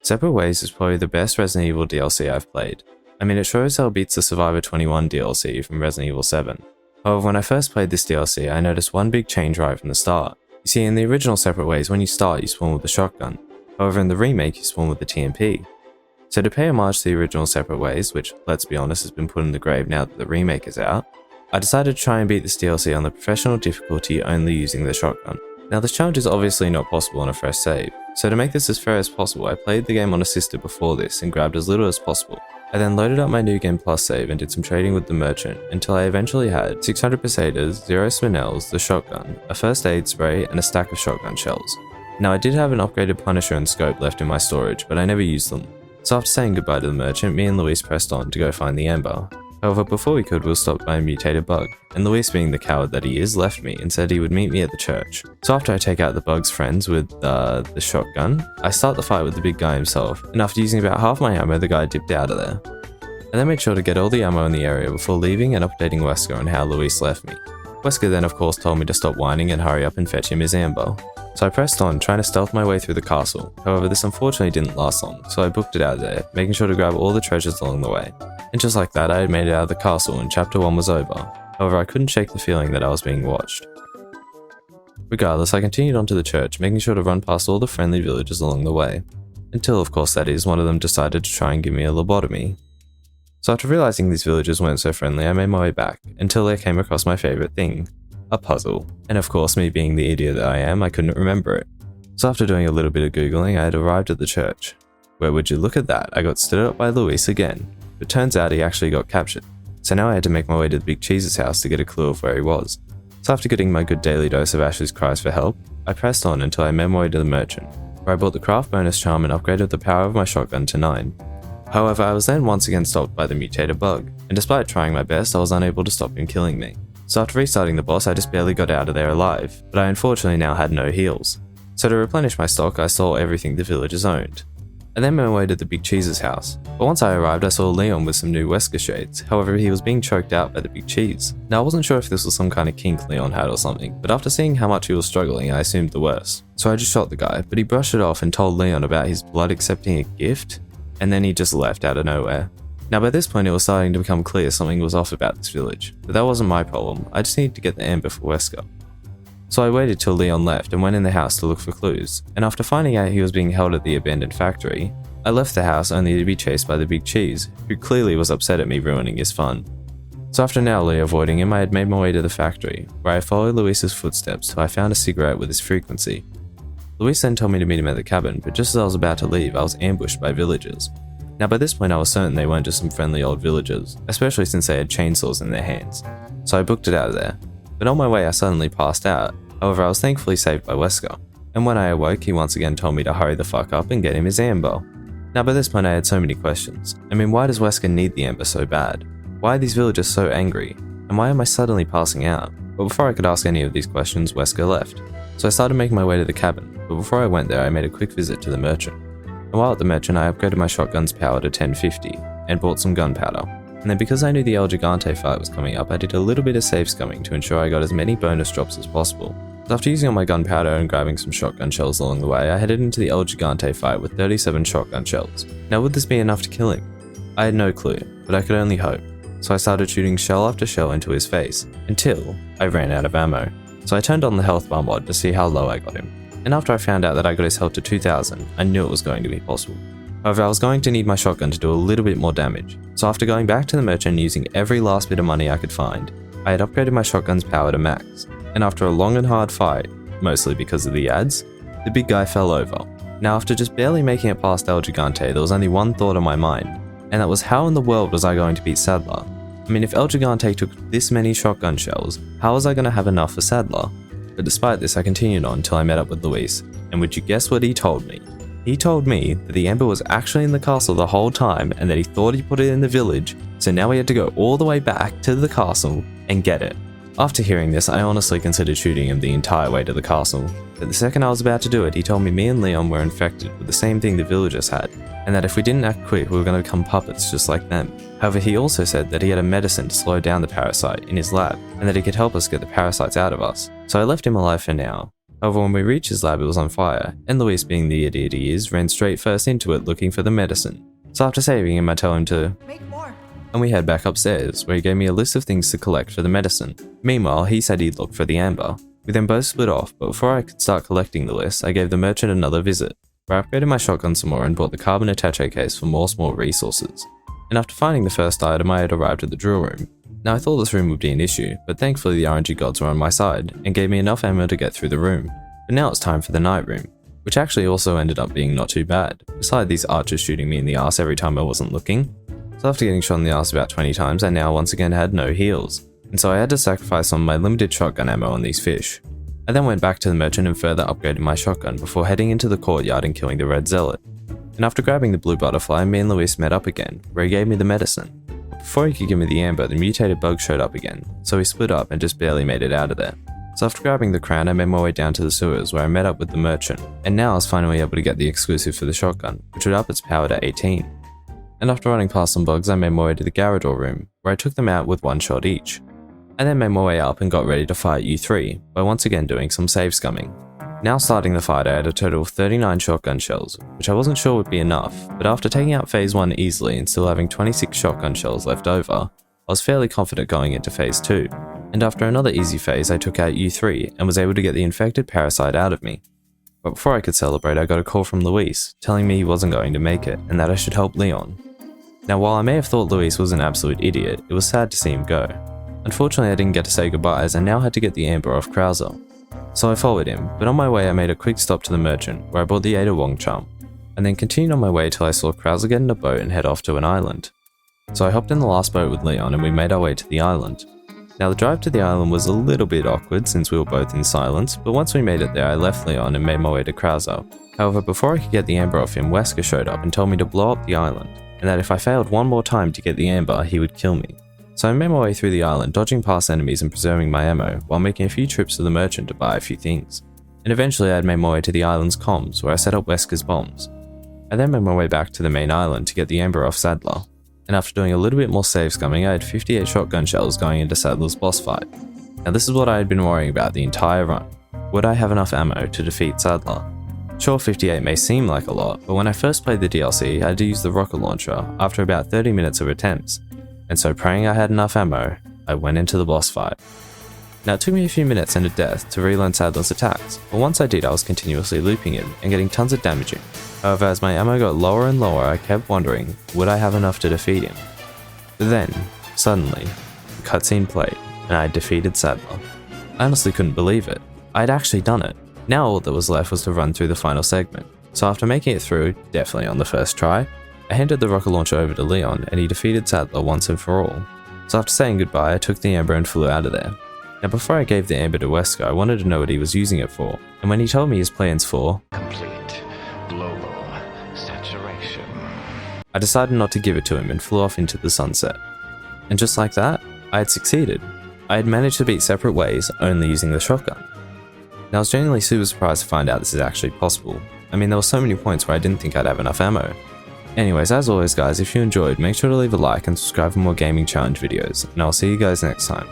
Separate Ways is probably the best Resident Evil DLC I've played. I mean, it shows how it beats the Survivor 21 DLC from Resident Evil 7. However, when I first played this DLC, I noticed one big change right from the start. You see, in the original Separate Ways, when you start, you spawn with the shotgun. However, in the remake, you spawn with the TMP. So to pay homage to the original Separate Ways, which, let's be honest, has been put in the grave now that the remake is out, I decided to try and beat this DLC on the professional difficulty only using the shotgun. Now this challenge is obviously not possible on a fresh save, so to make this as fair as possible, I played the game on assisted before this and grabbed as little as possible. I then loaded up my New Game Plus save and did some trading with the merchant until I eventually had 600 pesetas, 0 spinels, the shotgun, a first aid spray, and a stack of shotgun shells. Now I did have an upgraded Punisher and scope left in my storage, but I never used them. So after saying goodbye to the merchant, me and Luis pressed on to go find the amber. However, before we could, we were stopped by a mutated bug, and Luis, being the coward that he is, left me and said he would meet me at the church. So after I take out the bug's friends with the shotgun, I start the fight with the big guy himself, and after using about half my ammo, the guy dipped out of there. I then made sure to get all the ammo in the area before leaving and updating Wesker on how Luis left me. Wesker then of course told me to stop whining and hurry up and fetch him his amber. So I pressed on, trying to stealth my way through the castle. However, this unfortunately didn't last long, so I booked it out of there, making sure to grab all the treasures along the way. And just like that, I had made it out of the castle and chapter 1 was over. However, I couldn't shake the feeling that I was being watched. Regardless, I continued on to the church, making sure to run past all the friendly villagers along the way. Until, of course that is, one of them decided to try and give me a lobotomy. So after realizing these villagers weren't so friendly, I made my way back, until I came across my favorite thing. A puzzle. And of course, me being the idiot that I am, I couldn't remember it. So after doing a little bit of googling, I had arrived at the church. Where would you look at that, I got stood up by Luis again. But turns out he actually got captured. So now I had to make my way to the Big Cheese's house to get a clue of where he was. So after getting my good daily dose of Ashley's cries for help, I pressed on until I made my way to the merchant, where I bought the craft bonus charm and upgraded the power of my shotgun to 9. However, I was then once again stopped by the mutated bug, and despite trying my best, I was unable to stop him killing me. So after restarting the boss, I just barely got out of there alive, but I unfortunately now had no heals. So to replenish my stock, I stole everything the villagers owned. I then made my way to the Big Cheese's house, but once I arrived I saw Leon with some new Wesker shades, however he was being choked out by the Big Cheese. Now I wasn't sure if this was some kind of kink Leon had or something, but after seeing how much he was struggling I assumed the worst. So I just shot the guy, but he brushed it off and told Leon about his blood accepting a gift, and then he just left out of nowhere. Now by this point it was starting to become clear something was off about this village, but that wasn't my problem, I just needed to get the amber for Wesker. So I waited till Leon left and went in the house to look for clues, and after finding out he was being held at the abandoned factory, I left the house only to be chased by the Big Cheese, who clearly was upset at me ruining his fun. So after narrowly avoiding him, I had made my way to the factory, where I followed Luis's footsteps till I found a cigarette with his frequency. Luis then told me to meet him at the cabin, but just as I was about to leave, I was ambushed by villagers. Now by this point I was certain they weren't just some friendly old villagers, especially since they had chainsaws in their hands, so I booked it out of there. But on my way I suddenly passed out, however I was thankfully saved by Wesker, and when I awoke he once again told me to hurry the fuck up and get him his amber. Now by this point I had so many questions. I mean, why does Wesker need the amber so bad? Why are these villagers so angry? And why am I suddenly passing out? But before I could ask any of these questions, Wesker left. So I started making my way to the cabin, but before I went there I made a quick visit to the merchant. And while at the merchant I upgraded my shotgun's power to 1050, and bought some gunpowder. And then because I knew the El Gigante fight was coming up, I did a little bit of safe scumming to ensure I got as many bonus drops as possible. So after using all my gunpowder and grabbing some shotgun shells along the way, I headed into the El Gigante fight with 37 shotgun shells. Now would this be enough to kill him? I had no clue, but I could only hope. So I started shooting shell after shell into his face, until I ran out of ammo. So I turned on the health bar mod to see how low I got him. And after I found out that I got his health to 2000, I knew it was going to be possible. However, I was going to need my shotgun to do a little bit more damage, so after going back to the merchant and using every last bit of money I could find, I had upgraded my shotgun's power to max, and after a long and hard fight, mostly because of the ads, the big guy fell over. Now after just barely making it past El Gigante, there was only one thought on my mind, and that was how in the world was I going to beat Sadler? I mean, if El Gigante took this many shotgun shells, how was I going to have enough for Sadler? But despite this, I continued on until I met up with Luis, and would you guess what he told me? He told me that the amber was actually in the castle the whole time and that he thought he put it in the village, so now he had to go all the way back to the castle and get it. After hearing this, I honestly considered shooting him the entire way to the castle, but the second I was about to do it, he told me and Leon were infected with the same thing the villagers had, and that if we didn't act quick, we were going to become puppets just like them. However, he also said that he had a medicine to slow down the parasite in his lab, and that he could help us get the parasites out of us. So I left him alive for now, However, when we reached his lab it was on fire, and Luis, being the idiot he is, ran straight first into it looking for the medicine. So after saving him I tell him to make more. And we head back upstairs, where he gave me a list of things to collect for the medicine. Meanwhile, he said he'd look for the amber. We then both split off, but before I could start collecting the list, I gave the merchant another visit, where I upgraded my shotgun some more and bought the carbon attaché case for more small resources. And after finding the first item, I had arrived at the drill room. Now I thought this room would be an issue, but thankfully the RNG gods were on my side, and gave me enough ammo to get through the room. But now it's time for the night room, which actually also ended up being not too bad, beside these archers shooting me in the ass every time I wasn't looking. So after getting shot in the ass about 20 times, I now once again had no heals, and so I had to sacrifice some of my limited shotgun ammo on these fish. I then went back to the merchant and further upgraded my shotgun before heading into the courtyard and killing the red zealot. And after grabbing the blue butterfly, me and Luis met up again, where he gave me the medicine. But before he could give me the amber, the mutated bug showed up again, so we split up and just barely made it out of there. So after grabbing the crown, I made my way down to the sewers where I met up with the merchant, and now I was finally able to get the exclusive for the shotgun, which would up its power to 18. And after running past some bugs, I made my way to the garage room, where I took them out with one shot each. I then made my way up and got ready to fight U3, by once again doing some save scumming. Now starting the fight, I had a total of 39 shotgun shells, which I wasn't sure would be enough, but after taking out phase 1 easily and still having 26 shotgun shells left over, I was fairly confident going into phase 2. And after another easy phase, I took out U3 and was able to get the infected parasite out of me. But before I could celebrate, I got a call from Luis, telling me he wasn't going to make it, and that I should help Leon. Now while I may have thought Luis was an absolute idiot, it was sad to see him go. Unfortunately I didn't get to say goodbye as I now had to get the amber off Krauser. So I followed him, but on my way I made a quick stop to the merchant, where I bought the Ada Wong charm, and then continued on my way till I saw Krauser get in a boat and head off to an island. So I hopped in the last boat with Leon and we made our way to the island. Now the drive to the island was a little bit awkward since we were both in silence, but once we made it there I left Leon and made my way to Krauser. However, before I could get the amber off him, Wesker showed up and told me to blow up the island, and that if I failed one more time to get the amber, he would kill me. So I made my way through the island, dodging past enemies and preserving my ammo, while making a few trips to the merchant to buy a few things. And eventually I had made my way to the island's comms, where I set up Wesker's bombs. I then made my way back to the main island to get the amber off Sadler. And after doing a little bit more save scumming, I had 58 shotgun shells going into Sadler's boss fight. Now this is what I had been worrying about the entire run. Would I have enough ammo to defeat Sadler? Sure, 58 may seem like a lot, but when I first played the DLC, I had to use the rocket launcher after about 30 minutes of attempts. And so praying I had enough ammo, I went into the boss fight. Now it took me a few minutes and a death to relearn Sadler's attacks, but once I did I was continuously looping him and getting tons of damaging. However, as my ammo got lower and lower, I kept wondering, would I have enough to defeat him? But then, suddenly, the cutscene played, and I had defeated Sadler. I honestly couldn't believe it. I had actually done it. Now all that was left was to run through the final segment. So after making it through, definitely on the first try, I handed the rocket launcher over to Leon and he defeated Sadler once and for all. So after saying goodbye, I took the amber and flew out of there. Now before I gave the amber to Wesker, I wanted to know what he was using it for, and when he told me his plans for complete global saturation, I decided not to give it to him and flew off into the sunset. And just like that, I had succeeded. I had managed to beat Separate Ways only using the shotgun. Now I was genuinely super surprised to find out this is actually possible. I mean, there were so many points where I didn't think I'd have enough ammo. Anyways, as always guys, if you enjoyed, make sure to leave a like and subscribe for more gaming challenge videos, and I'll see you guys next time.